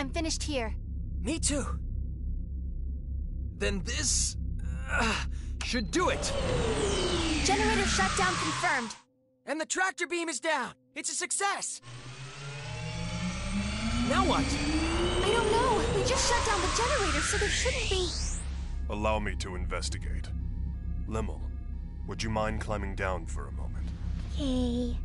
I'm finished here. Me too. Then this... should do it! Generator shutdown confirmed. And the tractor beam is down. It's a success. Now what? I don't know. We just shut down the generator, so there shouldn't be... Allow me to investigate. Limmel, would you mind climbing down for a moment? Okay.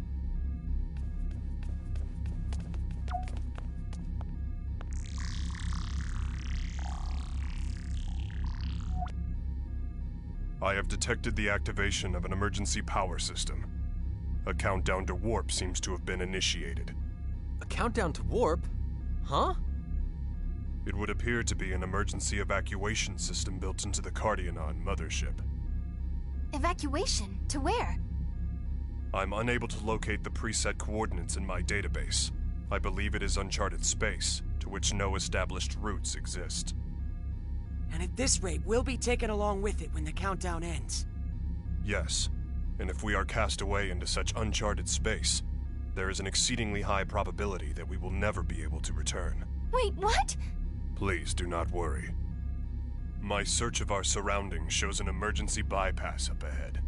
I have detected the activation of an emergency power system. A countdown to warp seems to have been initiated. A countdown to warp? Huh? It would appear to be an emergency evacuation system built into the Cardionon mothership. Evacuation? To where? I'm unable to locate the preset coordinates in my database. I believe it is uncharted space, to which no established routes exist. And at this rate, we'll be taken along with it when the countdown ends. Yes, and if we are cast away into such uncharted space, there is an exceedingly high probability that we will never be able to return. Wait, what? Please do not worry. My search of our surroundings shows an emergency bypass up ahead.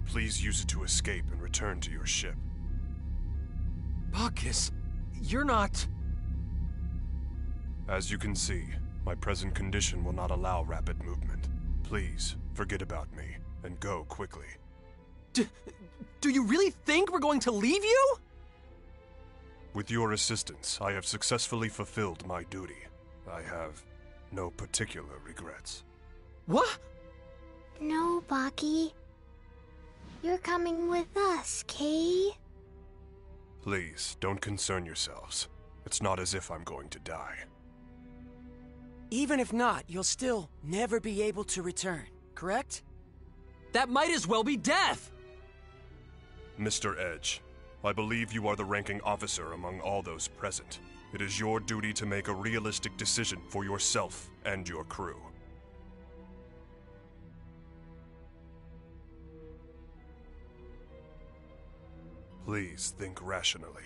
Please use it to escape and return to your ship. Bacchus, you're not... As you can see, my present condition will not allow rapid movement. Please, forget about me, and go quickly. Do you really think we're going to leave you? With your assistance, I have successfully fulfilled my duty. I have no particular regrets. What? No, Baki. You're coming with us, Kay? Please, don't concern yourselves. It's not as if I'm going to die. Even if not, you'll still never be able to return, correct? That might as well be death! Mr. Edge, I believe you are the ranking officer among all those present. It is your duty to make a realistic decision for yourself and your crew. Please think rationally.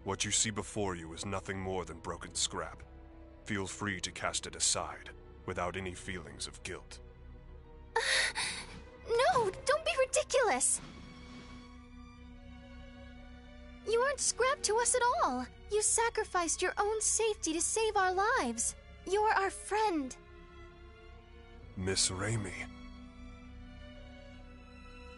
What you see before you is nothing more than broken scrap. Feel free to cast it aside, without any feelings of guilt. No, don't be ridiculous! You aren't scrap to us at all. You sacrificed your own safety to save our lives. You're our friend. Miss Raimi.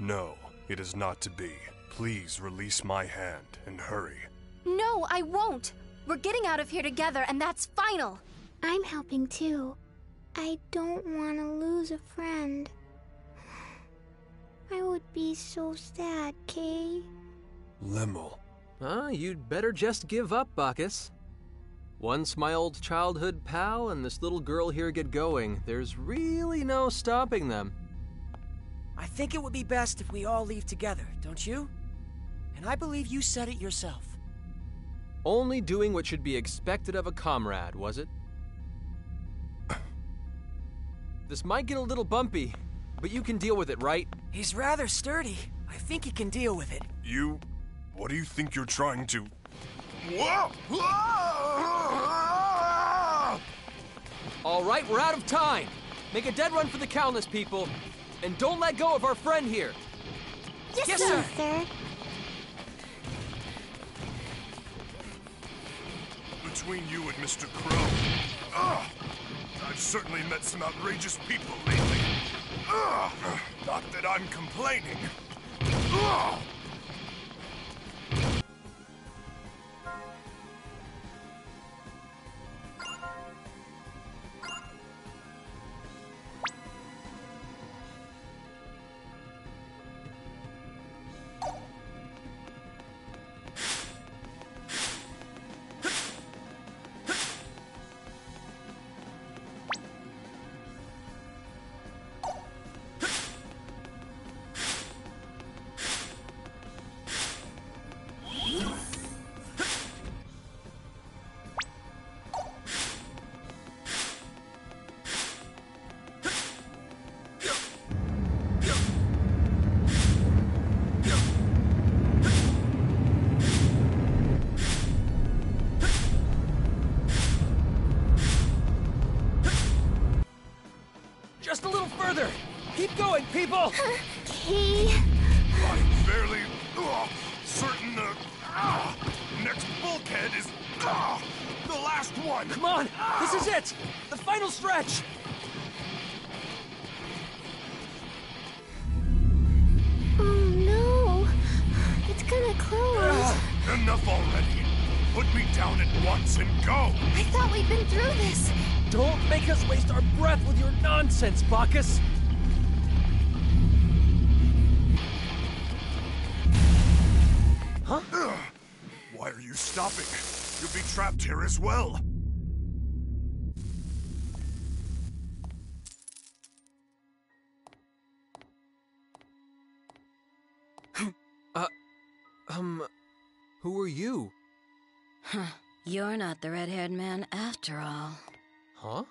No, it is not to be. Please release my hand and hurry. No, I won't. We're getting out of here together, and that's final. I'm helping too. I don't want to lose a friend. I would be so sad, Kay. Limmel. You'd better just give up, Bacchus. Once my old childhood pal and this little girl here get going, there's really no stopping them. I think it would be best if we all leave together, don't you? And I believe you said it yourself. Only doing what should be expected of a comrade, was it? This might get a little bumpy, but you can deal with it, right? He's rather sturdy. I think he can deal with it. What do you think you're trying to... Whoa! All right, we're out of time. Make a dead run for the Countless, people. And don't let go of our friend here. Yes, sir. sir. Between you and Mr. Crow, I've certainly met some outrageous people lately. Not that I'm complaining. Just a little further! Keep going, people! Kay. I'm fairly certain the next bulkhead is the last one. Come on! This is it! The final stretch! Oh no. It's gonna close. Enough already. Put me down at once and go. I thought we'd been through this. Don't make us waste our breath with your nonsense, Bacchus! Huh? Why are you stopping? You'll be trapped here as well. Who are you? You're not the red-haired man after all. Huh?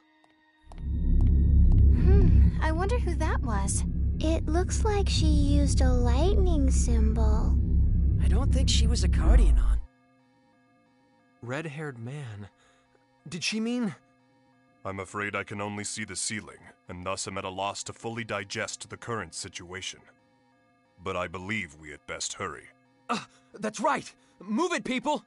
I wonder who that was. It looks like she used a lightning symbol. I don't think she was a Cardionon. Red-haired man. Did she mean... I'm afraid I can only see the ceiling, and thus am at a loss to fully digest the current situation. But I believe we had best hurry. That's right! Move it, people!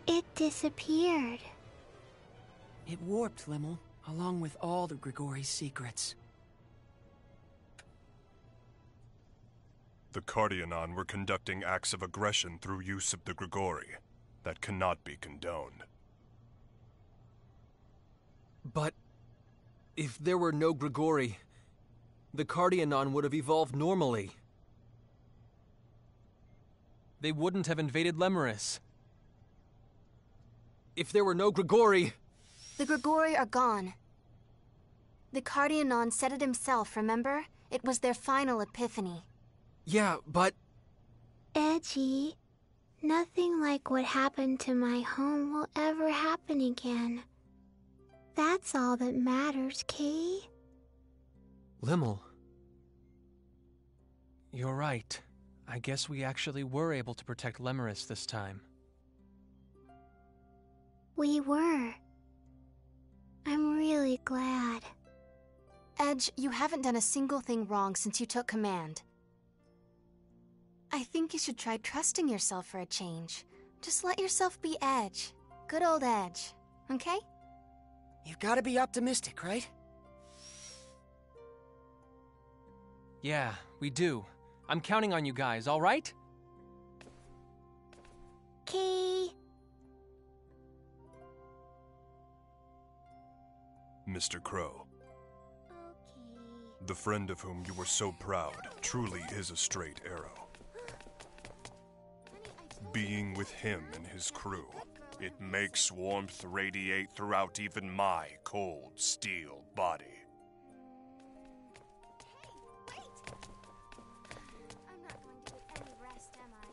It disappeared. It warped, Limmel, along with all the Grigori's secrets. The Cardionon were conducting acts of aggression through use of the Grigori. That cannot be condoned. But... if there were no Grigori, the Cardionon would have evolved normally. They wouldn't have invaded Lemuris. If there were no Grigori... The Grigori are gone. The Cardionon said it himself, remember? It was their final epiphany. Yeah, but... Edgy. Nothing like what happened to my home will ever happen again. That's all that matters, Kay. Limmel. You're right. I guess we actually were able to protect Lemuris this time. We were. I'm really glad. Edge, you haven't done a single thing wrong since you took command. I think you should try trusting yourself for a change. Just let yourself be Edge. Good old Edge. Okay? You've got to be optimistic, right? Yeah, we do. I'm counting on you guys, all right? Kay. Mr. Crow, Okay. the friend of whom you were so proud truly is a straight arrow. Being with him and his crew, it makes warmth radiate throughout even my cold steel body. Hey, wait! I'm not going to get any rest, am I?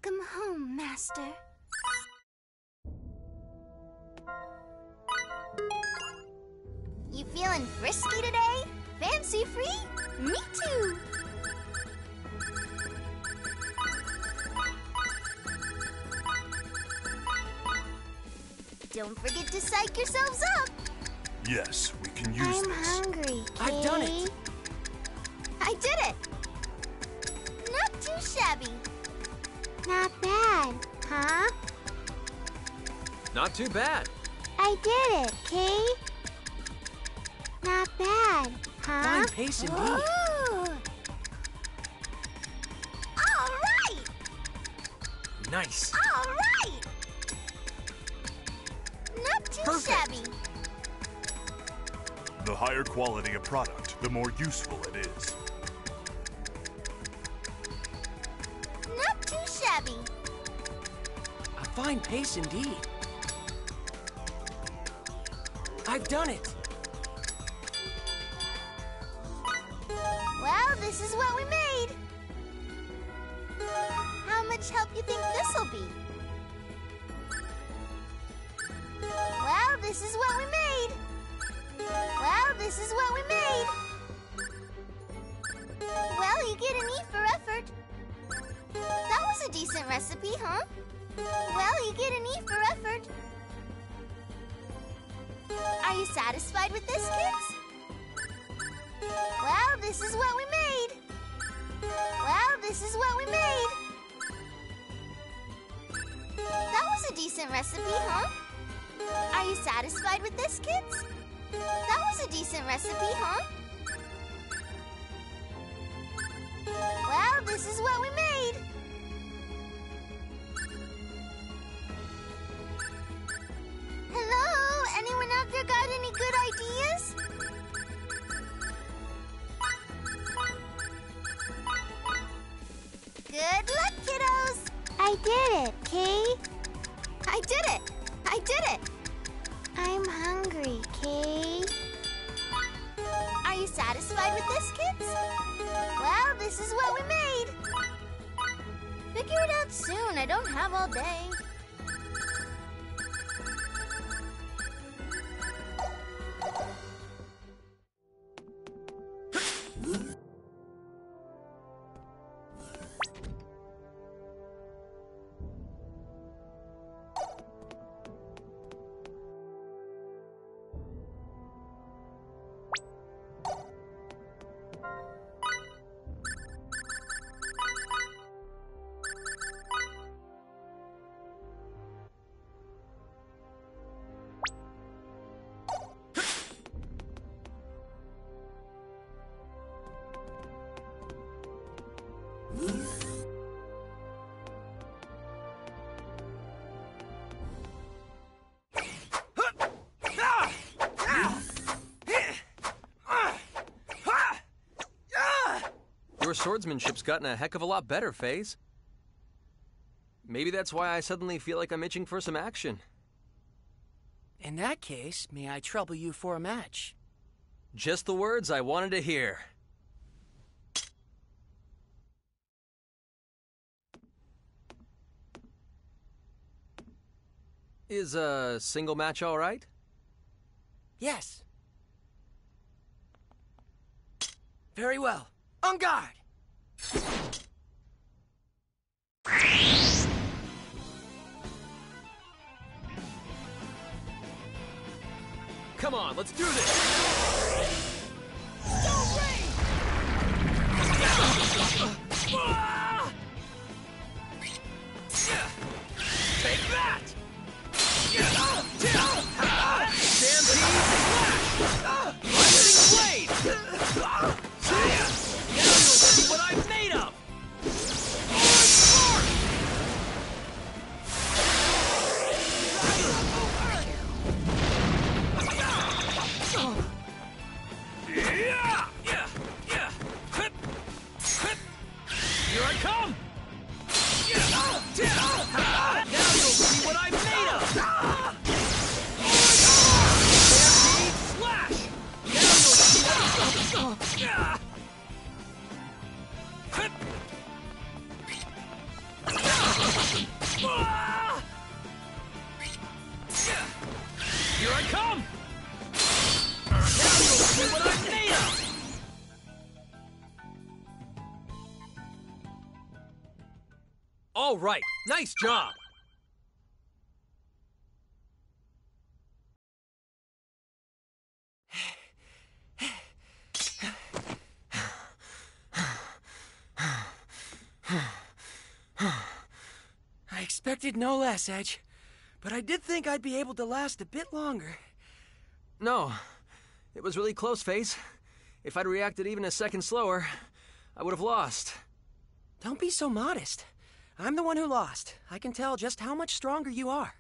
Welcome home, Master. You feeling frisky today? Fancy free? Me too. Don't forget to psych yourselves up. Yes, we can use I'm this. hungry, Kay. I've done it. I did it. Not too shabby. Not bad, huh? Not too bad. I did it, Kay. Not bad, huh? Fine pace indeed. Ooh. All right. Nice. All right. Not too Perfect. shabby. The higher quality a product, the more useful it is. Not too shabby. A fine pace indeed. I've done it. Well, this is what we made. How much help you think this'll be? Well, this is what we made. Well, this is what we made. Well, you get an E for effort. That was a decent recipe, huh? Well, you get an E for effort. Are you satisfied with this, kids? Well, this is what we made. Well, this is what we made. That was a decent recipe, huh? Are you satisfied with this, kids? That was a decent recipe, huh? Well, this is what we made. Hello? Anyone out there got any good ideas? Good luck, kiddos! I did it, Kay. I did it! I did it! I'm hungry, Kay. Are you satisfied with this, kids? Well, this is what we made. Figure it out soon. I don't have all day. Your swordsmanship's gotten a heck of a lot better, FaZe. Maybe that's why I suddenly feel like I'm itching for some action. In that case, may I trouble you for a match? Just the words I wanted to hear. Is a single match all right? Yes. Very well. On guard! Come on, let's do this! Take that! Stampede Flash! Lightning Blade! Now you'll see what I'm made of! Ah! Here I come! Now you'll see what I'm made of! All right, nice job! I expected no less, Edge. But I did think I'd be able to last a bit longer. No, it was really close, Face. If I'd reacted even a second slower, I would have lost. Don't be so modest. I'm the one who lost. I can tell just how much stronger you are.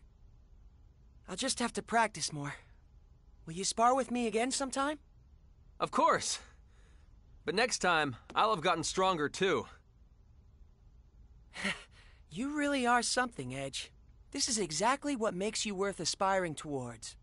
I'll just have to practice more. Will you spar with me again sometime? Of course. But next time, I'll have gotten stronger too. You really are something, Edge. This is exactly what makes you worth aspiring towards.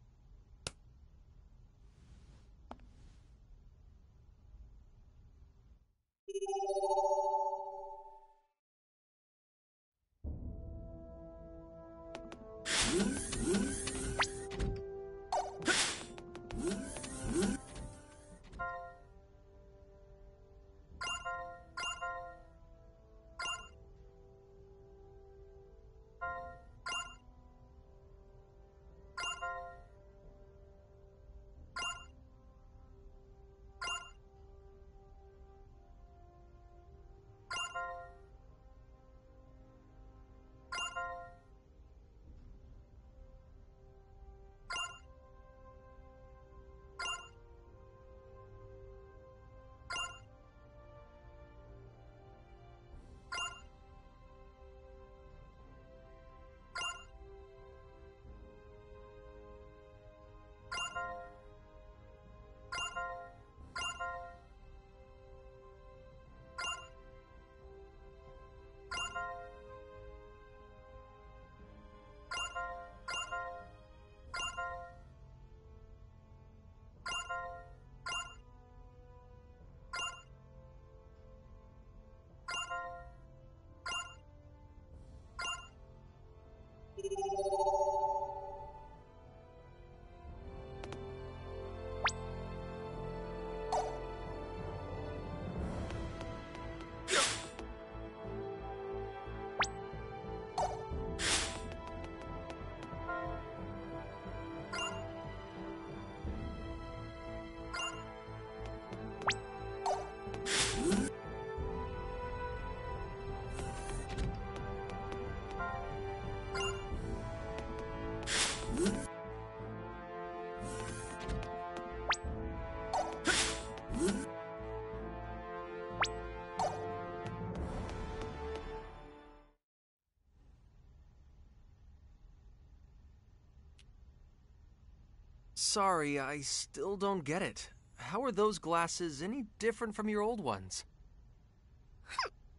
Sorry, I still don't get it. How are those glasses any different from your old ones?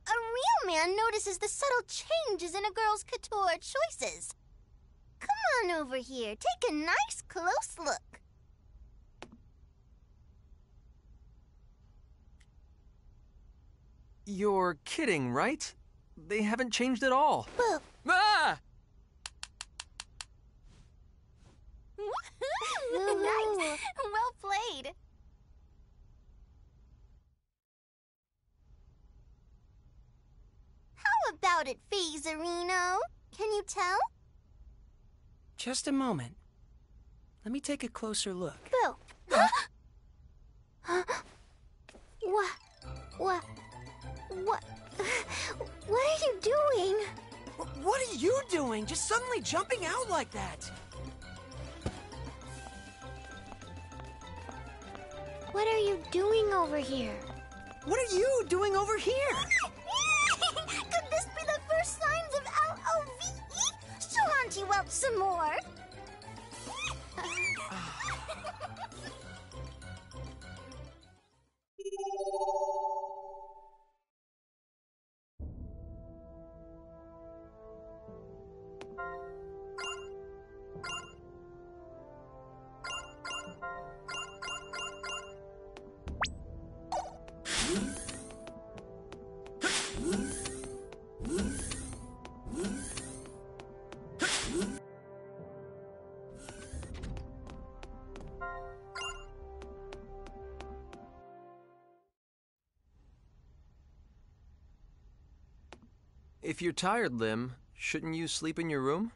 A real man notices the subtle changes in a girl's couture choices. Come on over here. Take a nice close look. You're kidding, right? They haven't changed at all. Well, Ah! nice. Well played. How about it, Phasarino? Can you tell? Just a moment. Let me take a closer look. Boo. What? What are you doing? What are you doing? Just suddenly jumping out like that? What are you doing over here? What are you doing over here? Could this be the first signs of LOVE? Show Auntie Welch some more. If you're tired, Lim, shouldn't you sleep in your room?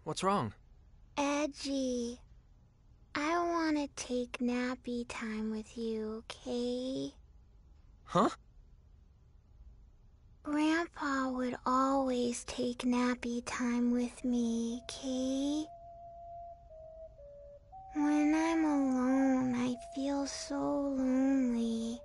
What's wrong? Edgy. I want to take nappy time with you, okay? Huh? Grandpa would always take nappy time with me, okay? When I'm alone, I feel so lonely.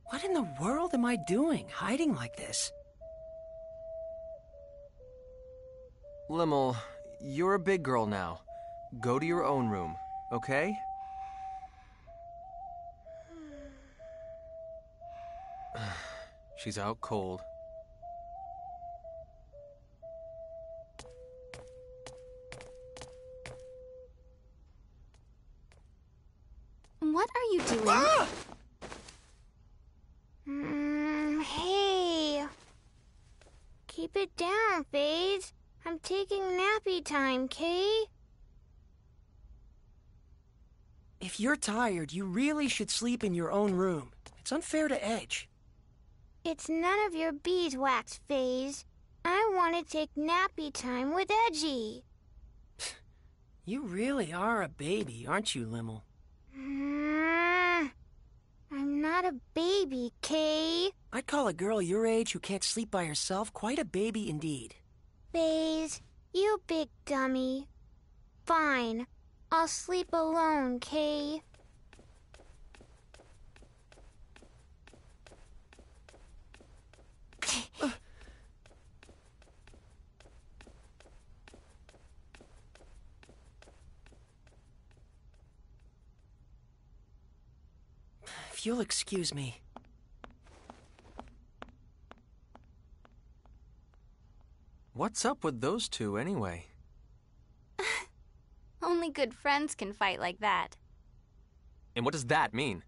What in the world am I doing, hiding like this? Limmel, you're a big girl now. Go to your own room, okay? She's out cold. What are you doing? Ah! Hey. Keep it down, FaZe. I'm taking nappy time, Kay? If you're tired, you really should sleep in your own room. It's unfair to Edge. It's none of your beeswax, FaZe. I want to take nappy time with Edgy. You really are a baby, aren't you, Limmel? I'm not a baby, Kay. I'd call a girl your age who can't sleep by herself quite a baby indeed. FaZe, you big dummy. Fine. I'll sleep alone, Kay. If you'll excuse me. What's up with those two, anyway? Only good friends can fight like that. And what does that mean?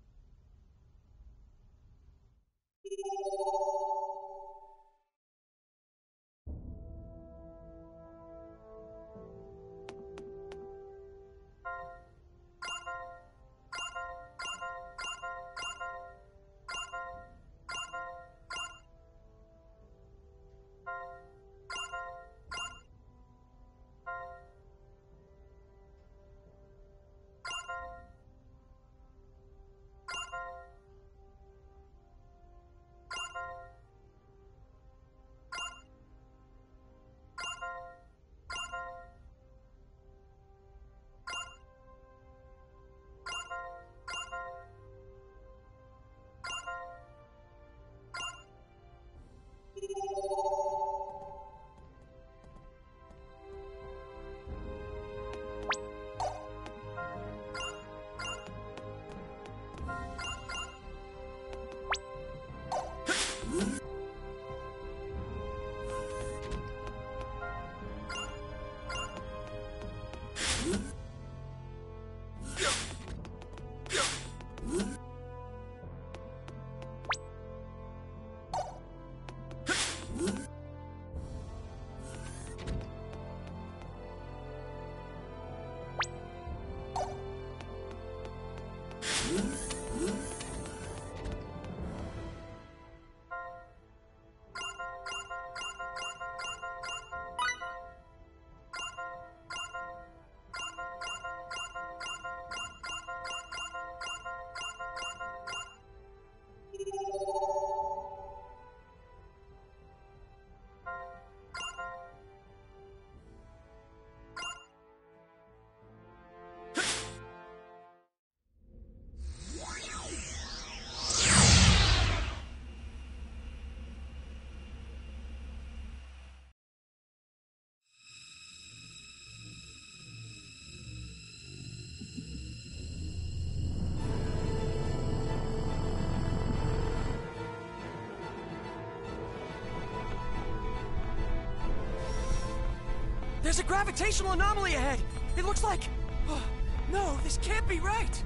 There's a gravitational anomaly ahead! It looks like... Oh, no, this can't be right!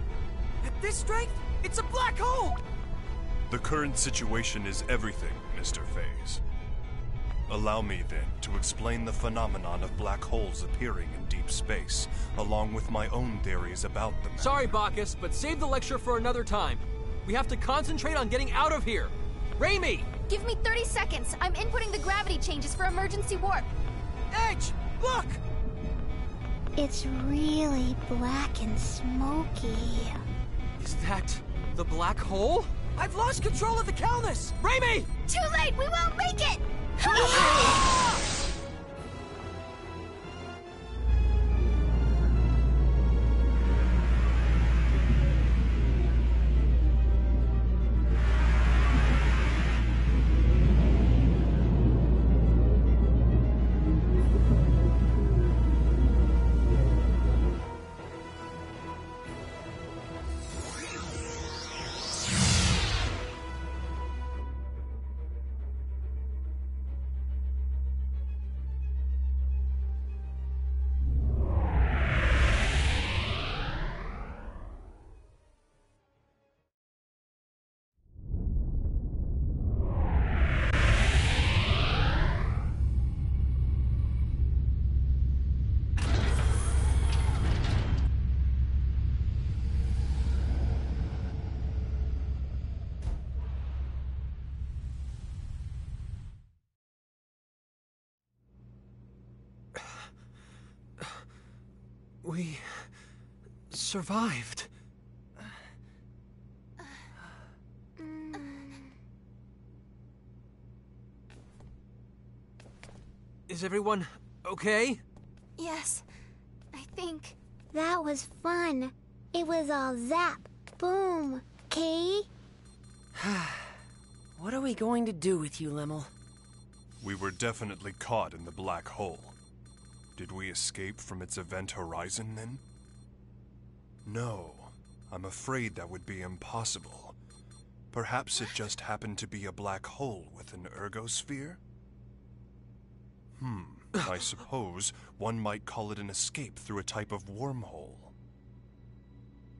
At this strength, it's a black hole! The current situation is everything, Mr. Faze. Allow me, then, to explain the phenomenon of black holes appearing in deep space, along with my own theories about them. Sorry, Bacchus, but save the lecture for another time. We have to concentrate on getting out of here. Raimi! Give me 30 seconds. I'm inputting the gravity changes for emergency warp. Edge, look! It's really black and smoky. Is that the black hole? I've lost control of the Calnus! Raimi! Too late! We won't make it! We survived. Is everyone okay? Yes, I think. That was fun. It was all zap, boom, Kay? What are we going to do with you, Limmel? We were definitely caught in the black hole. Did we escape from its event horizon, then? No, I'm afraid that would be impossible. Perhaps it just happened to be a black hole with an ergosphere? I suppose one might call it an escape through a type of wormhole.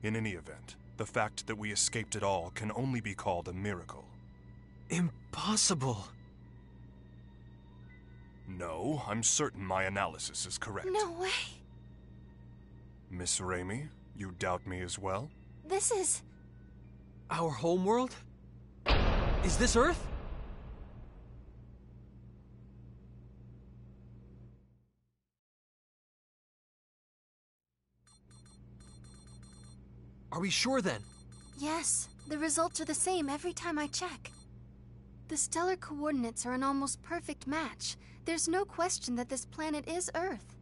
In any event, the fact that we escaped at all can only be called a miracle. Impossible. No, I'm certain my analysis is correct. No way. Miss Raimi, you doubt me as well? This is... Our homeworld? Is this Earth? Are we sure then? Yes, the results are the same every time I check. The stellar coordinates are an almost perfect match. There's no question that this planet is Earth.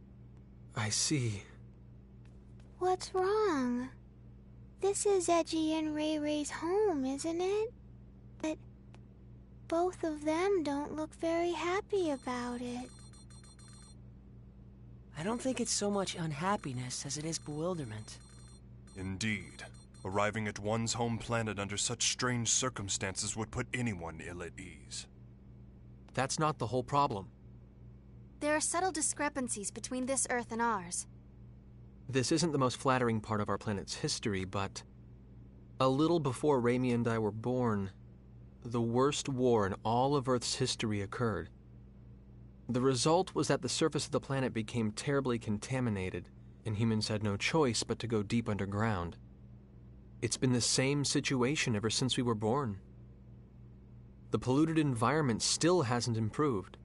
I see. What's wrong? This is Edgy and Ray Ray's home, isn't it? But both of them don't look very happy about it. I don't think it's so much unhappiness as it is bewilderment. Indeed. Arriving at one's home planet under such strange circumstances would put anyone ill at ease. That's not the whole problem. There are subtle discrepancies between this Earth and ours. This isn't the most flattering part of our planet's history, but a little before Raimi and I were born, the worst war in all of Earth's history occurred. The result was that the surface of the planet became terribly contaminated, and humans had no choice but to go deep underground. It's been the same situation ever since we were born. The polluted environment still hasn't improved.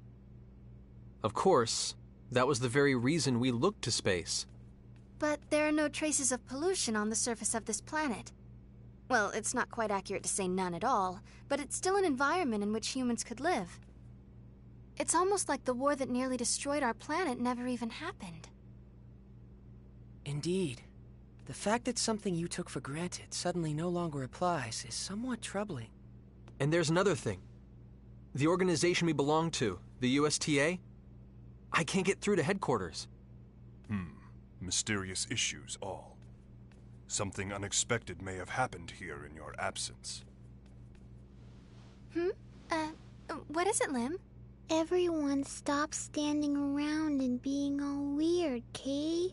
Of course, that was the very reason we looked to space. But there are no traces of pollution on the surface of this planet. Well, it's not quite accurate to say none at all, but it's still an environment in which humans could live. It's almost like the war that nearly destroyed our planet never even happened. Indeed. The fact that something you took for granted suddenly no longer applies is somewhat troubling. And there's another thing. The organization we belong to, the USTA, I can't get through to headquarters. Mysterious issues, all. Something unexpected may have happened here in your absence. What is it, Lim? Everyone stop standing around and being all weird, Kay.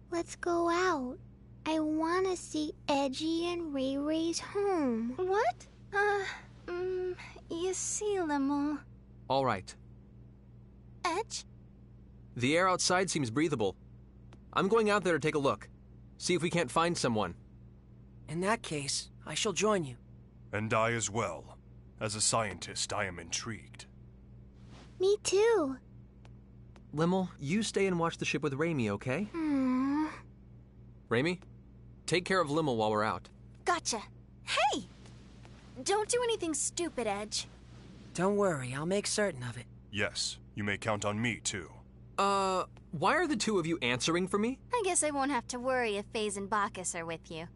Let's go out. I want to see Edgy and Ray Ray's home. What? You see, Lemel. All right. Edge? The air outside seems breathable. I'm going out there to take a look. See if we can't find someone. In that case, I shall join you. And I as well. As a scientist, I am intrigued. Me too. Lemel, you stay and watch the ship with Raimi, okay? Raimi, take care of Lemel while we're out. Gotcha. Hey! Don't do anything stupid, Edge. Don't worry, I'll make certain of it. Yes, you may count on me, too. Why are the two of you answering for me? I guess I won't have to worry if Faze and Bacchus are with you.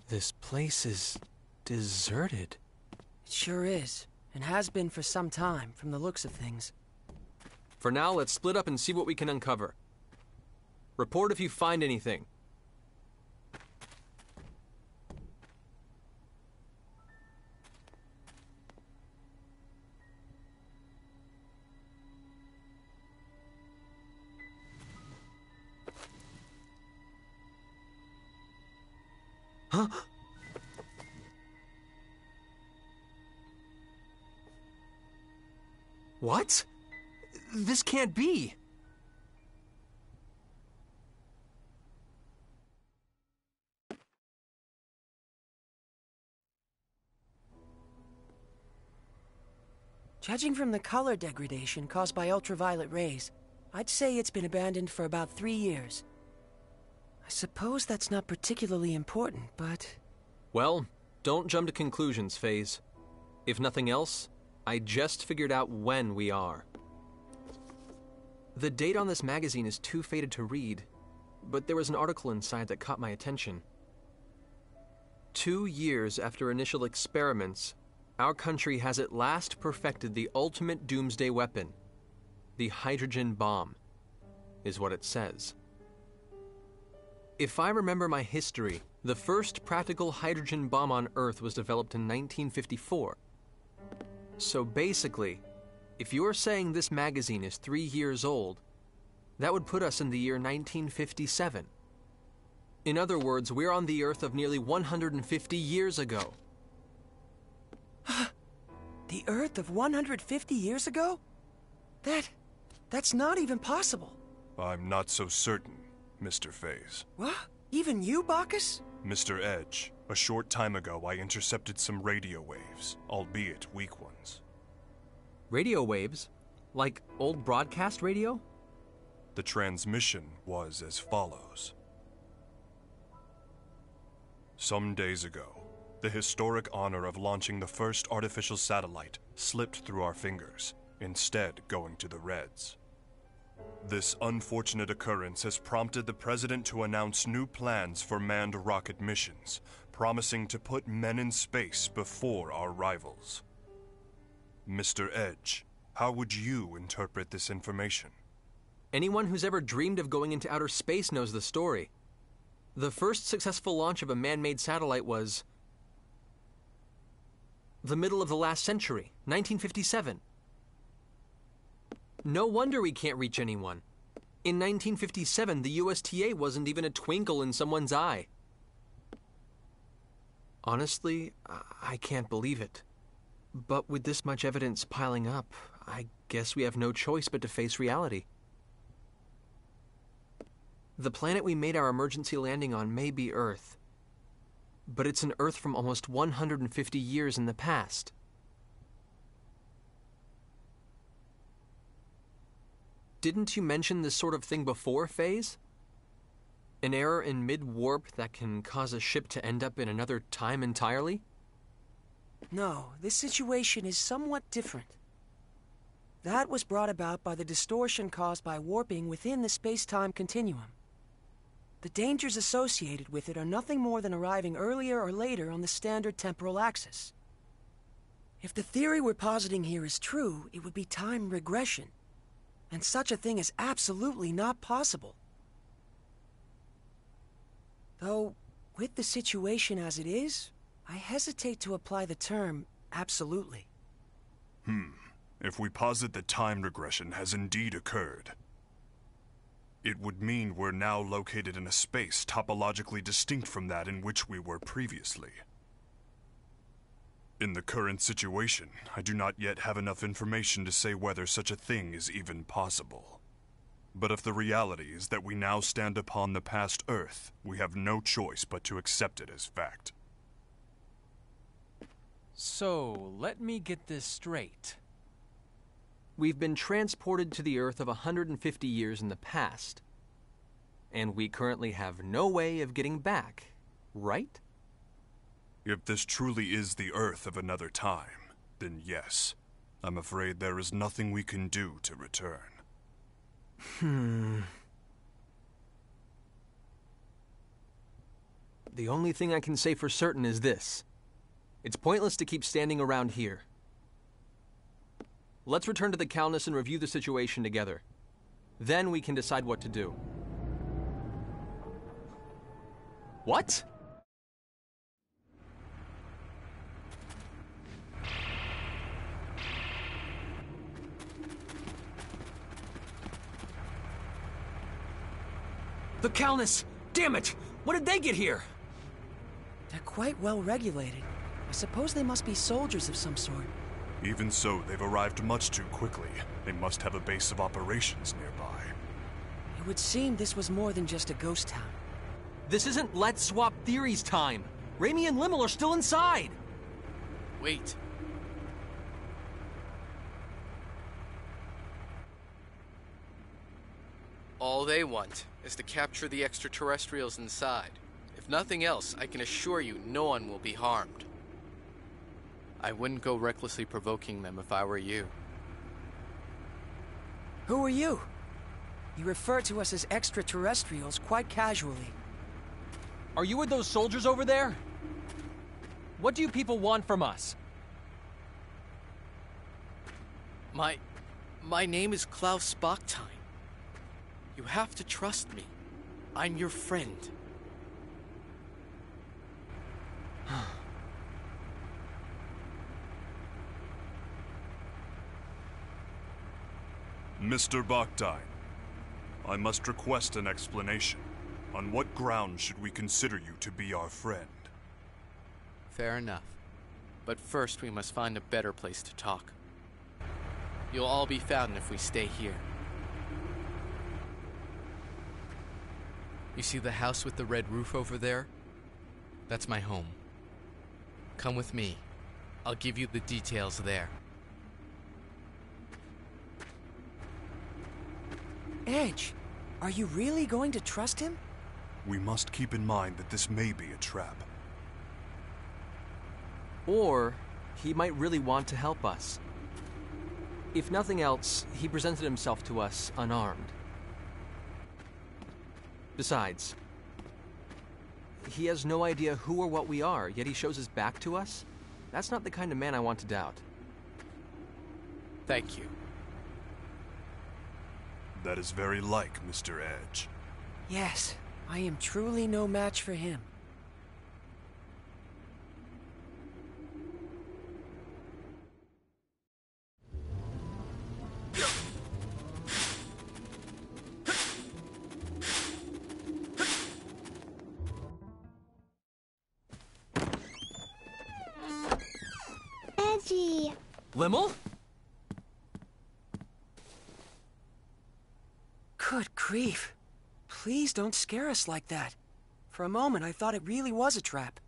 This place is deserted. It sure is, and has been for some time, from the looks of things. For now, let's split up and see what we can uncover. Report if you find anything. Huh? What? This can't be. Judging from the color degradation caused by ultraviolet rays, I'd say it's been abandoned for about 3 years. I suppose that's not particularly important, but... Well, don't jump to conclusions, Faze. If nothing else, I just figured out when we are. The date on this magazine is too faded to read, but there was an article inside that caught my attention. 2 years after initial experiments, our country has at last perfected the ultimate doomsday weapon. The hydrogen bomb, is what it says. If I remember my history, the first practical hydrogen bomb on Earth was developed in 1954. So basically, if you're saying this magazine is 3 years old, That would put us in the year 1957. In other words, we're on the Earth of nearly 150 years ago. The Earth of 150 years ago? That's not even possible. I'm not so certain, Mr. Faze. What? Even you, Bacchus? Mr. Edge, a short time ago I intercepted some radio waves, albeit weak ones. Radio waves? Like old broadcast radio? The transmission was as follows. Some days ago, the historic honor of launching the first artificial satellite slipped through our fingers, instead going to the Reds. This unfortunate occurrence has prompted the President to announce new plans for manned rocket missions, promising to put men in space before our rivals. Mr. Edge, how would you interpret this information? Anyone who's ever dreamed of going into outer space knows the story. The first successful launch of a man-made satellite was the middle of the last century, 1957. No wonder we can't reach anyone. In 1957, the USTA wasn't even a twinkle in someone's eye. Honestly, I can't believe it. But with this much evidence piling up, I guess we have no choice but to face reality. The planet we made our emergency landing on may be Earth, but it's an Earth from almost 150 years in the past. Didn't you mention this sort of thing before, Faze? An error in mid-warp that can cause a ship to end up in another time entirely? No, this situation is somewhat different. That was brought about by the distortion caused by warping within the space-time continuum. The dangers associated with it are nothing more than arriving earlier or later on the standard temporal axis. If the theory we're positing here is true, it would be time regression. And such a thing is absolutely not possible. Though, with the situation as it is, I hesitate to apply the term absolutely. If we posit that time regression has indeed occurred, it would mean we're now located in a space topologically distinct from that in which we were previously. In the current situation, I do not yet have enough information to say whether such a thing is even possible. But if the reality is that we now stand upon the past Earth, we have no choice but to accept it as fact. So, let me get this straight. We've been transported to the Earth of 150 years in the past, and we currently have no way of getting back, right? If this truly is the Earth of another time, then yes, I'm afraid there is nothing we can do to return. The only thing I can say for certain is this. It's pointless to keep standing around here. Let's return to the Calnus and review the situation together. Then we can decide what to do. What? The Calnus! Damn it! What did they get here? They're quite well regulated. I suppose they must be soldiers of some sort. Even so, they've arrived much too quickly. They must have a base of operations nearby. It would seem this was more than just a ghost town. This isn't Let's Swap Theories time. Raimi and Limmel are still inside. Wait. All they want is to capture the extraterrestrials inside. If nothing else, I can assure you no one will be harmed. I wouldn't go recklessly provoking them if I were you. Who are you? You refer to us as extraterrestrials quite casually. Are you with those soldiers over there? What do you people want from us? My name is Klaus Bachstein. You have to trust me. I'm your friend. Mr. Bachstein, I must request an explanation. On what grounds should we consider you to be our friend? Fair enough. But first we must find a better place to talk. You'll all be found if we stay here. You see the house with the red roof over there? That's my home. Come with me. I'll give you the details there. Edge, are you really going to trust him? We must keep in mind that this may be a trap. Or he might really want to help us. If nothing else, he presented himself to us unarmed. Besides, he has no idea who or what we are, yet he shows his back to us? That's not the kind of man I want to doubt. Thank you. That is very like Mr. Edge. Yes, I am truly no match for him. Edgy. Limmel? Good grief. Please don't scare us like that. For a moment, I thought it really was a trap.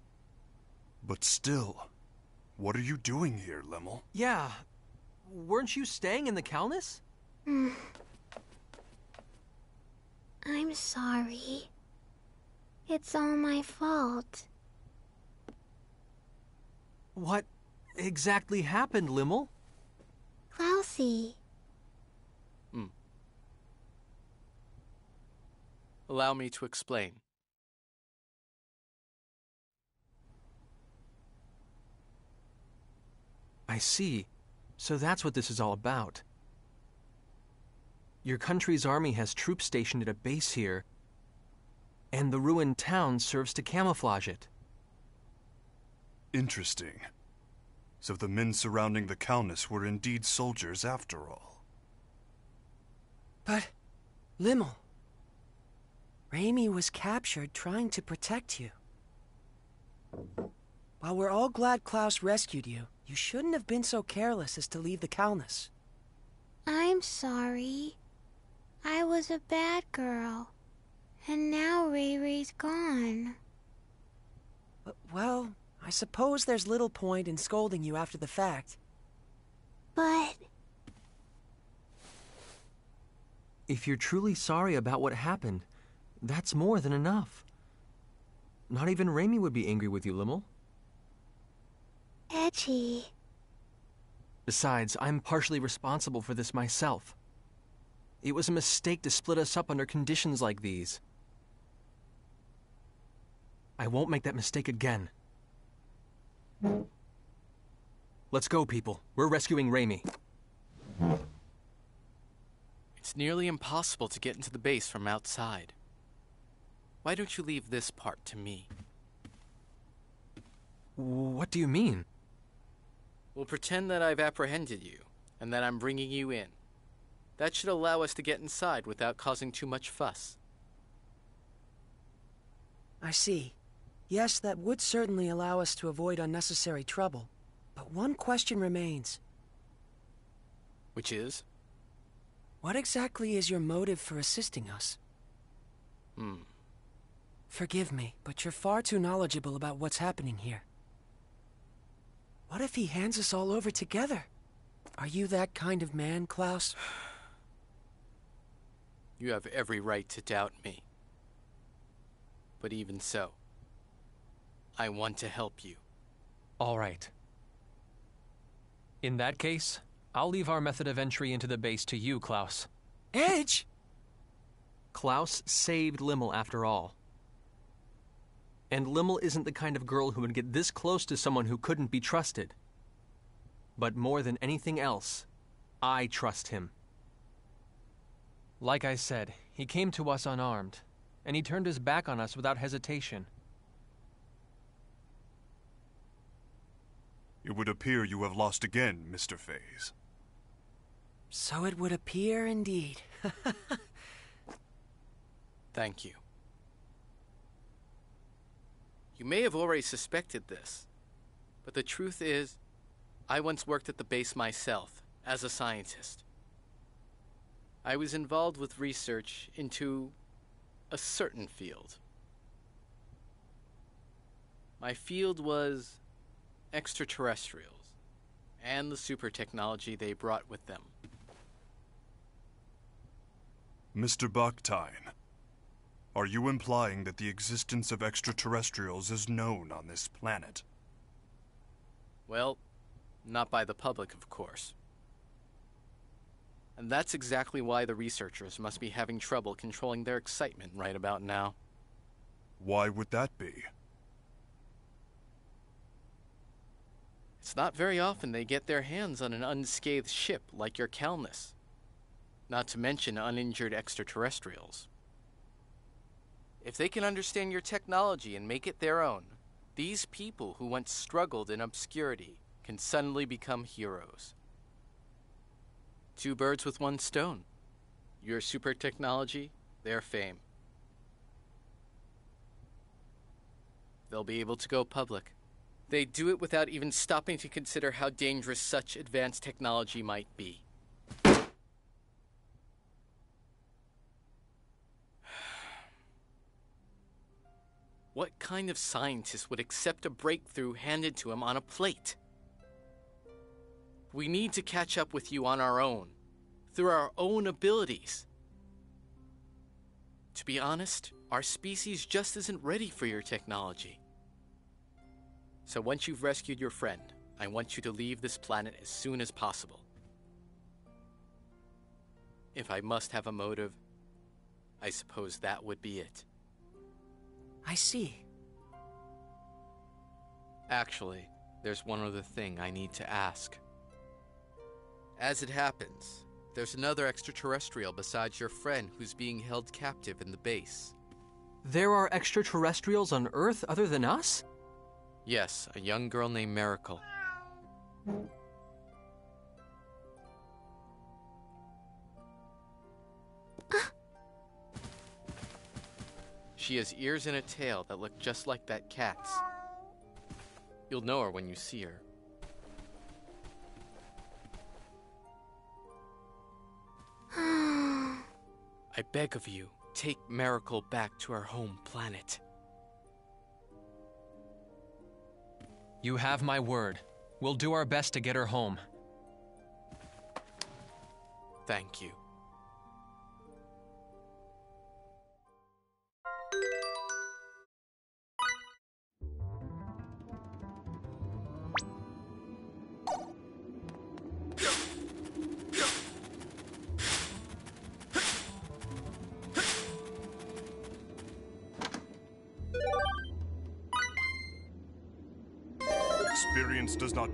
But still, what are you doing here, Limmel? Yeah. Weren't you staying in the Calnus? I'm sorry. It's all my fault. What exactly happened, Limmel? Klausy. Allow me to explain. I see. So that's what this is all about. Your country's army has troops stationed at a base here, and the ruined town serves to camouflage it. Interesting. So the men surrounding the Calnus were indeed soldiers after all. But, Limmel, Raimi was captured trying to protect you. While we're all glad Klaus rescued you, you shouldn't have been so careless as to leave the Calnus. I'm sorry. I was a bad girl. And now Ray Ray's gone. Well, I suppose there's little point in scolding you after the fact. But... If you're truly sorry about what happened, that's more than enough. Not even Raimi would be angry with you, Limmel. Edgy. Besides, I'm partially responsible for this myself. It was a mistake to split us up under conditions like these. I won't make that mistake again. Let's go, people. We're rescuing Raimi. It's nearly impossible to get into the base from outside. Why don't you leave this part to me? What do you mean? We'll pretend that I've apprehended you, and that I'm bringing you in. That should allow us to get inside without causing too much fuss. I see. Yes, that would certainly allow us to avoid unnecessary trouble. But one question remains. Which is? What exactly is your motive for assisting us? Forgive me, but you're far too knowledgeable about what's happening here. What if he hands us all over together? Are you that kind of man, Klaus? You have every right to doubt me. But even so, I want to help you. All right. In that case, I'll leave our method of entry into the base to you, Klaus. Edge! Klaus saved Limmel after all. And Limmel isn't the kind of girl who would get this close to someone who couldn't be trusted. But more than anything else, I trust him. Like I said, he came to us unarmed, and he turned his back on us without hesitation. It would appear you have lost again, Mr. Faze. So it would appear indeed. Thank you. You may have already suspected this, but the truth is, I once worked at the base myself, as a scientist. I was involved with research into a certain field. My field was extraterrestrials, and the super technology they brought with them. Mr. Bucktyne, are you implying that the existence of extraterrestrials is known on this planet? Well, not by the public, of course. And that's exactly why the researchers must be having trouble controlling their excitement right about now. Why would that be? It's not very often they get their hands on an unscathed ship like your Calnus. Not to mention uninjured extraterrestrials. If they can understand your technology and make it their own, these people who once struggled in obscurity can suddenly become heroes. Two birds with one stone. Your super technology, their fame. They'll be able to go public. They do it without even stopping to consider how dangerous such advanced technology might be. What kind of scientist would accept a breakthrough handed to him on a plate? We need to catch up with you on our own, through our own abilities. To be honest, our species just isn't ready for your technology. So once you've rescued your friend, I want you to leave this planet as soon as possible. If I must have a motive, I suppose that would be it. I see. Actually, there's one other thing I need to ask. As it happens, there's another extraterrestrial besides your friend who's being held captive in the base. There are extraterrestrials on Earth other than us? Yes, a young girl named Miracle. She has ears and a tail that look just like that cat's. You'll know her when you see her. I beg of you, take Miracle back to her home planet. You have my word. We'll do our best to get her home. Thank you. Experience does not